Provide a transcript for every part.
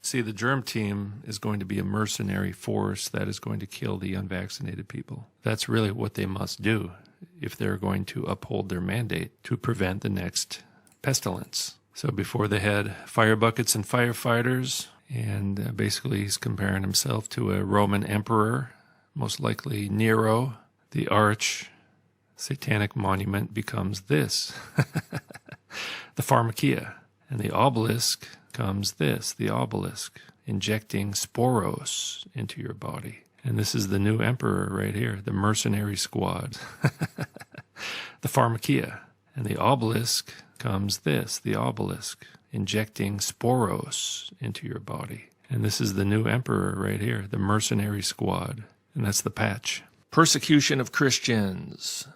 See, the germ team is going to be a mercenary force that is going to kill the unvaccinated people. That's really what they must do if they're going to uphold their mandate to prevent the next pestilence. So before they had fire buckets and firefighters, and basically he's comparing himself to a Roman emperor, most likely Nero. The arch satanic monument becomes this, the pharmakia. And the obelisk comes this, the obelisk, injecting sporos into your body. And this is the new emperor right here, the mercenary squad, the pharmakia. And the obelisk comes this, the obelisk, injecting sporos into your body. And this is the new emperor right here, the mercenary squad. And that's the patch. Persecution of Christians.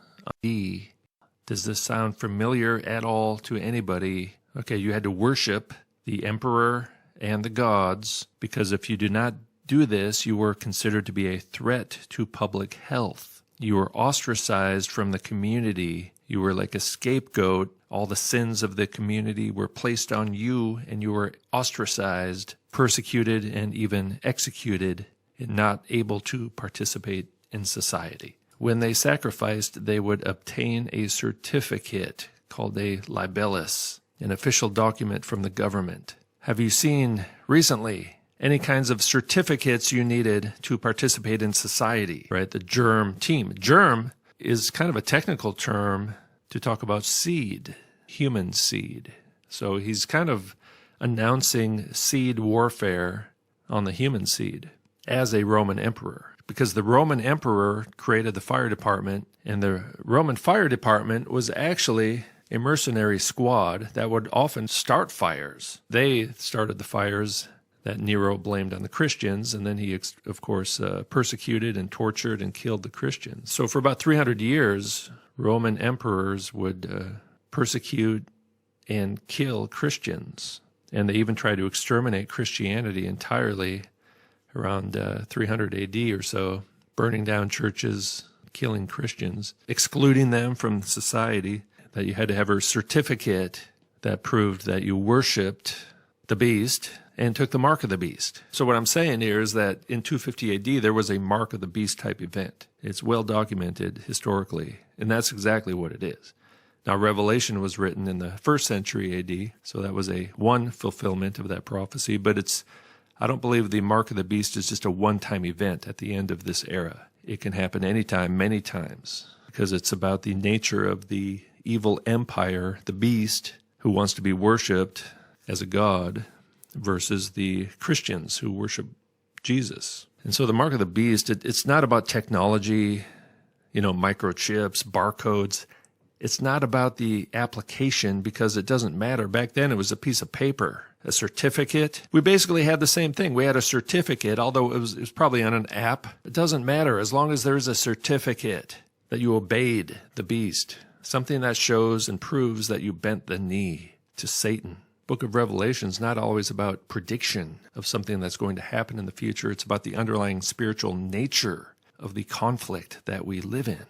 Does this sound familiar at all to anybody? Okay, you had to worship the emperor and the gods, because if you do not do this, you were considered to be a threat to public health. You were ostracized from the community. You were like a scapegoat. All the sins of the community were placed on you, and you were ostracized, persecuted, and even executed, and not able to participate in society. When they sacrificed, they would obtain a certificate called a libellus, an official document from the government. Have you seen recently any kinds of certificates you needed to participate in society, right? The germ team. Germ is kind of a technical term to talk about seed, human seed. So he's kind of announcing seed warfare on the human seed as a Roman emperor, because the Roman emperor created the fire department, and the Roman fire department was actually a mercenary squad that would often start fires. They started the fires that Nero blamed on the Christians, and then he, of course, persecuted and tortured and killed the Christians. So for about 300 years, Roman emperors would persecute and kill Christians, and they even tried to exterminate Christianity entirely around 300 AD or so, burning down churches, killing Christians, excluding them from society, that you had to have a certificate that proved that you worshipped the beast and took the mark of the beast. So what I'm saying here is that in 250 AD, there was a mark of the beast type event. It's well documented historically, and that's exactly what it is. Now, Revelation was written in the 1st century AD, so that was one fulfillment of that prophecy, but I don't believe the mark of the beast is just a one-time event at the end of this era. It can happen anytime, many times, because it's about the nature of the evil empire, the beast, who wants to be worshipped as a god, versus the Christians who worship Jesus. And so the mark of the beast, it's not about technology, microchips, barcodes. It's not about the application, because it doesn't matter. Back then, it was a piece of paper, a certificate. We basically had the same thing. We had a certificate, although it was probably on an app. It doesn't matter as long as there's a certificate that you obeyed the beast, something that shows and proves that you bent the knee to Satan. Book of Revelation is not always about prediction of something that's going to happen in the future. It's about the underlying spiritual nature of the conflict that we live in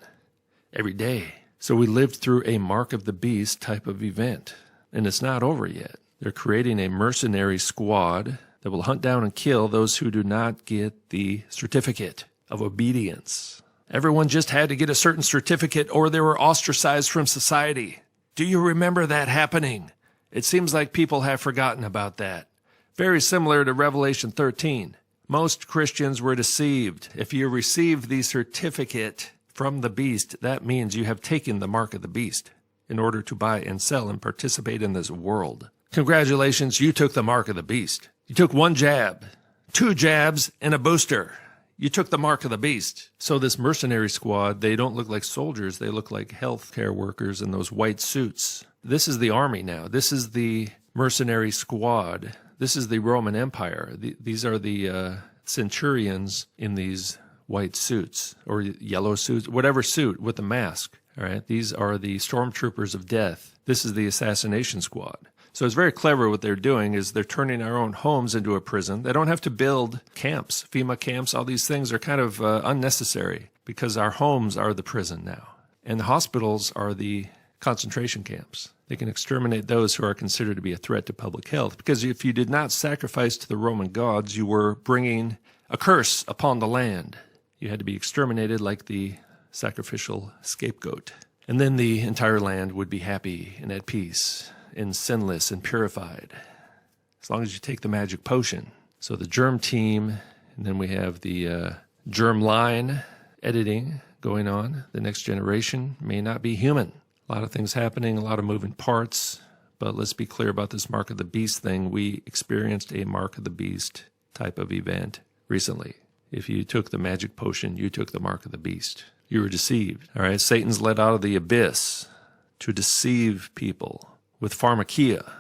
every day. So we lived through a mark of the beast type of event, and it's not over yet. They're creating a mercenary squad that will hunt down and kill those who do not get the certificate of obedience. Everyone just had to get a certain certificate or they were ostracized from society. Do you remember that happening? It seems like people have forgotten about that. Very similar to Revelation 13. Most Christians were deceived. If you received the certificate from the beast, that means you have taken the mark of the beast in order to buy and sell and participate in this world. Congratulations, you took the mark of the beast. You took 1 jab, 2 jabs, and a booster. You took the mark of the beast. So this mercenary squad, they don't look like soldiers. They look like healthcare workers in those white suits. This is the army now. This is the mercenary squad. This is the Roman Empire. These are the centurions in these white suits or yellow suits, whatever suit with the mask. All right. These are the stormtroopers of death. This is the assassination squad. So it's very clever what they're doing is they're turning our own homes into a prison. They don't have to build camps, FEMA camps. All these things are kind of unnecessary because our homes are the prison now. And the hospitals are the concentration camps. They can exterminate those who are considered to be a threat to public health. Because if you did not sacrifice to the Roman gods, you were bringing a curse upon the land. You had to be exterminated like the sacrificial scapegoat. And then the entire land would be happy and at peace and sinless and purified, as long as you take the magic potion. So the germ team, and then we have the germ line editing going on. The next generation may not be human. A lot of things happening, a lot of moving parts. But let's be clear about this mark of the beast thing. We experienced a mark of the beast type of event recently. If you took the magic potion, you took the mark of the beast. You were deceived. All right, Satan's let out of the abyss to deceive people with pharmakia,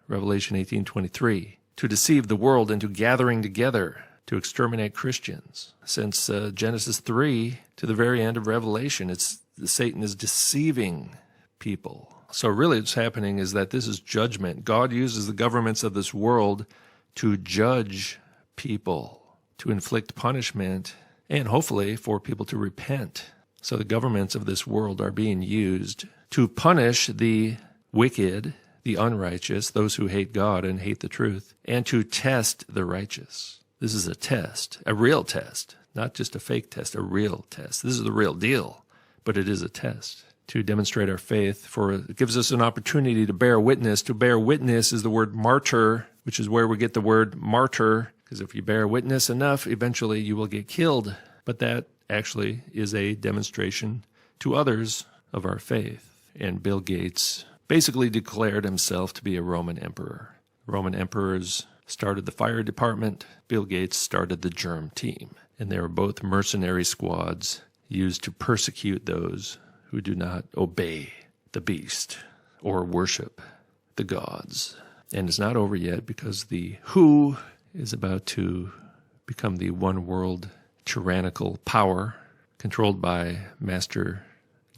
Revelation 18:23, to deceive the world into gathering together to exterminate Christians. Since Genesis 3 to the very end of Revelation, Satan is deceiving people. So really what's happening is that this is judgment. God uses the governments of this world to judge people, to inflict punishment, and hopefully for people to repent. So the governments of this world are being used to punish the wicked, the unrighteous, those who hate God and hate the truth, and to test the righteous. This is a test, a real test, not just a fake test, a real test. This is the real deal, but it is a test to demonstrate our faith, for it gives us an opportunity to bear witness. To bear witness is the word martyr, which is where we get the word martyr, because if you bear witness enough, eventually you will get killed. But that actually is a demonstration to others of our faith. And Bill Gates basically declared himself to be a Roman emperor. Roman emperors started the fire department. Bill Gates started the germ team. And they were both mercenary squads used to persecute those who do not obey the beast or worship the gods. And it's not over yet, because the WHO is about to become the one world tyrannical power controlled by Master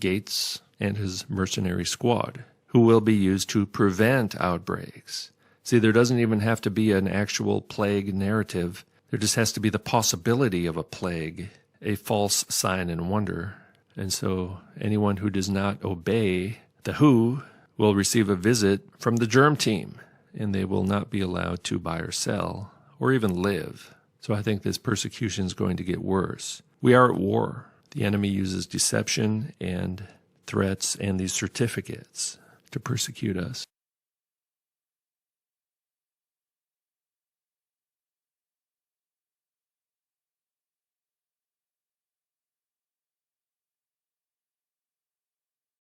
Gates and his mercenary squad, who will be used to prevent outbreaks. See, there doesn't even have to be an actual plague narrative. There just has to be the possibility of a plague, a false sign and wonder. And so anyone who does not obey the WHO will receive a visit from the germ team, and they will not be allowed to buy or sell or even live. So I think this persecution is going to get worse. We are at war. The enemy uses deception and threats and these certificates to persecute us.